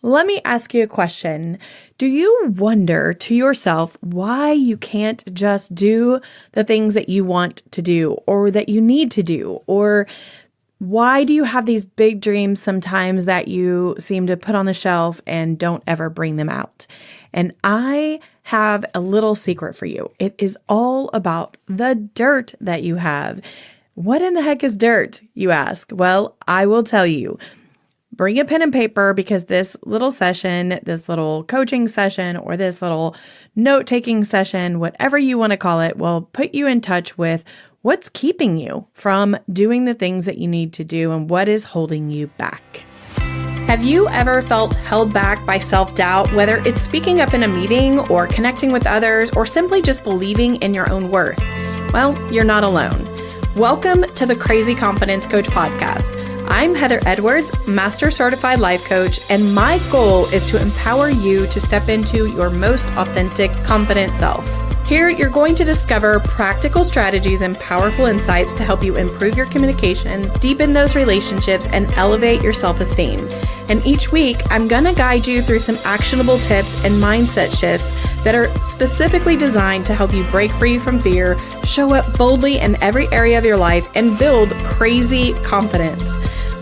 Let me ask you a question. Do you wonder to yourself why you can't just do the things that you want to do or that you need to do? Or why do you have these big dreams sometimes that you seem to put on the shelf and don't ever bring them out? And I have a little secret for you. It is all about the dirt that you have. What in the heck is dirt, you ask? Well, I will tell you. Bring a pen and paper because this little session, this little coaching session, or this little note-taking session, whatever you want to call it, will put you in touch with what's keeping you from doing the things that you need to do and what is holding you back. Have you ever felt held back by self-doubt, whether it's speaking up in a meeting or connecting with others or simply just believing in your own worth? Well, you're not alone. Welcome to the Crazy Confidence Coach podcast. I'm Heather Edwards, Master Certified Life Coach, and my goal is to empower you to step into your most authentic, confident self. Here, you're going to discover practical strategies and powerful insights to help you improve your communication, deepen those relationships, and elevate your self-esteem. And each week, I'm going to guide you through some actionable tips and mindset shifts that are specifically designed to help you break free from fear, show up boldly in every area of your life, and build crazy confidence.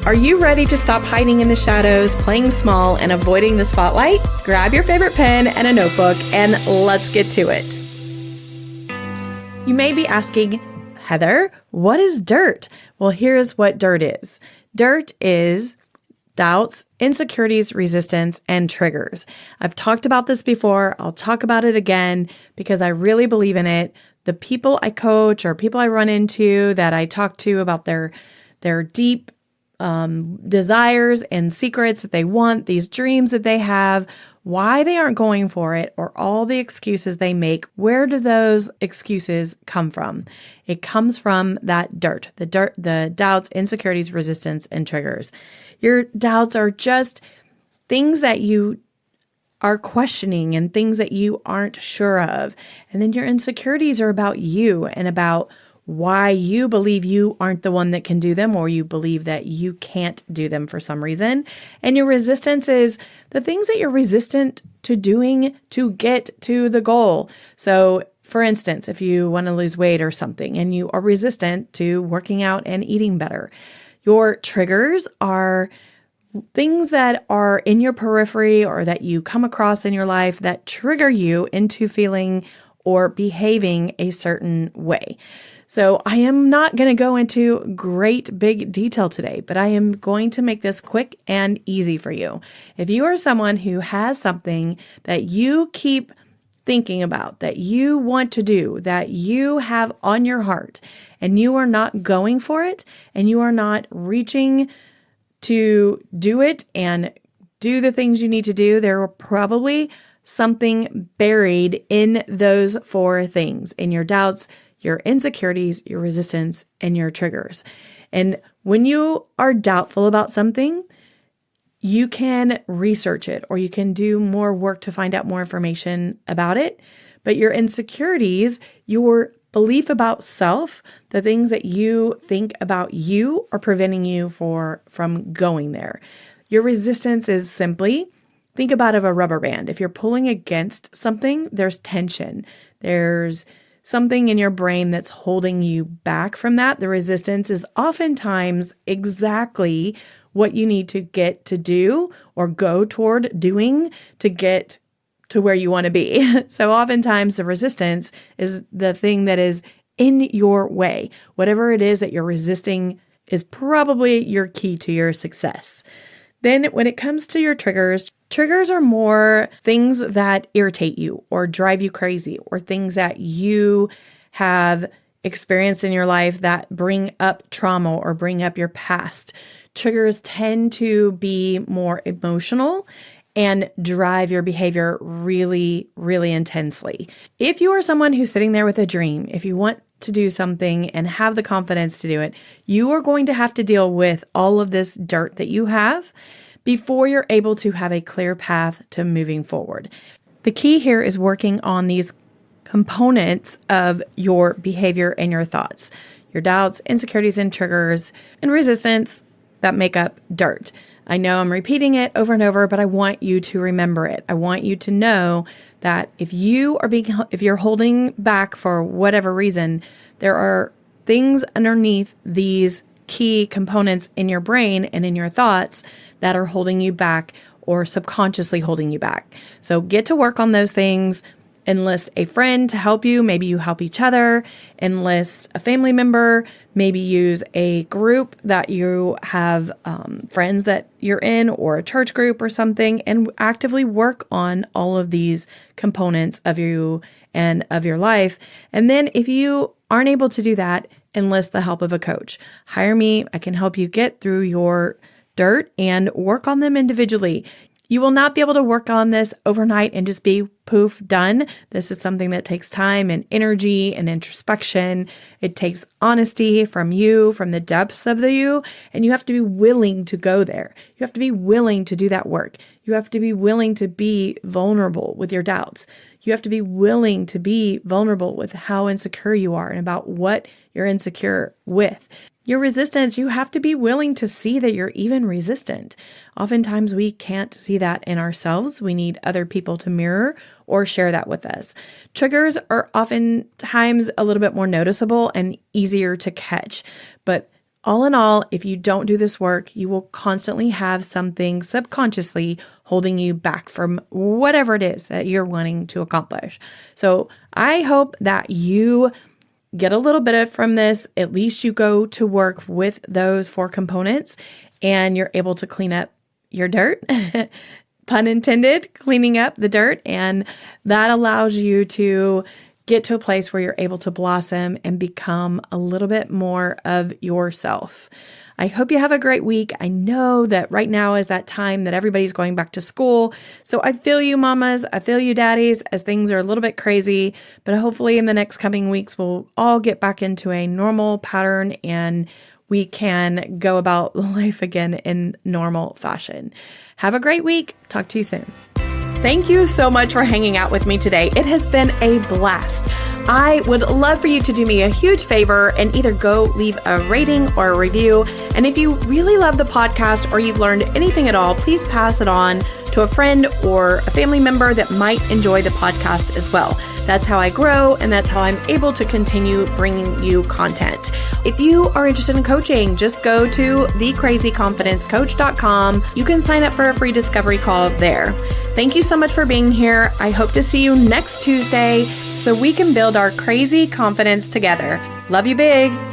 Are you ready to stop hiding in the shadows, playing small, and avoiding the spotlight? Grab your favorite pen and a notebook, and let's get to it. You may be asking, Heather, what is dirt? Well, here's what dirt is. Dirt is doubts, insecurities, resistance, and triggers. I've talked about this before. I'll talk about it again because I really believe in it. The people I coach or people I run into that I talk to about their deep desires and secrets that they want, these dreams that they have, why they aren't going for it, or all the excuses they make. Where do those excuses come from? It comes from that dirt, the doubts, insecurities, resistance, and triggers. Your doubts are just things that you are questioning and things that you aren't sure of. And then your insecurities are about you and about why you believe you aren't the one that can do them, or you believe that you can't do them for some reason. And your resistance is the things that you're resistant to doing to get to the goal. So for instance, if you want to lose weight or something and you are resistant to working out and eating better, your triggers are things that are in your periphery or that you come across in your life that trigger you into feeling or behaving a certain way. So I am not going to go into great big detail today, but I am going to make this quick and easy for you. If you are someone who has something that you keep thinking about, that you want to do, that you have on your heart, and you are not going for it, and you are not reaching to do it and do the things you need to do, there are probably something buried in those four things, in your doubts, your insecurities, your resistance, and your triggers. And when you are doubtful about something, you can research it or you can do more work to find out more information about it. But your insecurities, your belief about self, the things that you think about you are preventing you from going there. Your resistance is simply, think about a rubber band. If you're pulling against something, there's tension. There's something in your brain that's holding you back from that. The resistance is oftentimes exactly what you need to get to do or go toward doing to get to where you want to be. So oftentimes the resistance is the thing that is in your way. Whatever it is that you're resisting is probably your key to your success. Then when it comes to your triggers are more things that irritate you or drive you crazy, or things that you have experienced in your life that bring up trauma or bring up your past. Triggers tend to be more emotional and drive your behavior really, really intensely. If you are someone who's sitting there with a dream, if you want to do something and have the confidence to do it, you are going to have to deal with all of this dirt that you have before you're able to have a clear path to moving forward. The key here is working on these components of your behavior and your thoughts, your doubts, insecurities, and triggers, and resistance that make up dirt. I know I'm repeating it over and over, but I want you to remember it. I want you to know that if you're holding back for whatever reason, there are things underneath these key components in your brain and in your thoughts that are holding you back or subconsciously holding you back. So get to work on those things. Enlist a friend to help you. Maybe you help each other. Enlist a family member. Maybe use a group that you have friends that you're in, or a church group or something, and actively work on all of these components of you and of your life. And then if you aren't able to do that, enlist the help of a coach. Hire me. I can help you get through your dirt and work on them individually. You will not be able to work on this overnight and just be poof, done. This is something that takes time and energy and introspection. It takes honesty from you, from the depths of you, and you have to be willing to go there. You have to be willing to do that work. You have to be willing to be vulnerable with your doubts. You have to be willing to be vulnerable with how insecure you are and about what you're insecure with. Your resistance, you have to be willing to see that you're even resistant. Oftentimes we can't see that in ourselves. We need other people to mirror or share that with us. Triggers are oftentimes a little bit more noticeable and easier to catch. But all in all, if you don't do this work, you will constantly have something subconsciously holding you back from whatever it is that you're wanting to accomplish. So I hope that you get a little bit from this. At least you go to work with those 4 components and you're able to clean up your dirt, pun intended, cleaning up the dirt. And that allows you to get to a place where you're able to blossom and become a little bit more of yourself. I hope you have a great week. I know that right now is that time that everybody's going back to school. So I feel you, mamas. I feel you, daddies, as things are a little bit crazy. But hopefully in the next coming weeks, we'll all get back into a normal pattern and we can go about life again in normal fashion. Have a great week. Talk to you soon. Thank you so much for hanging out with me today. It has been a blast. I would love for you to do me a huge favor and either go leave a rating or a review. And if you really love the podcast or you've learned anything at all, please pass it on to a friend or a family member that might enjoy the podcast as well. That's how I grow, and that's how I'm able to continue bringing you content. If you are interested in coaching, just go to thecrazyconfidencecoach.com. You can sign up for a free discovery call there. Thank you so much for being here. I hope to see you next Tuesday so we can build our crazy confidence together. Love you big.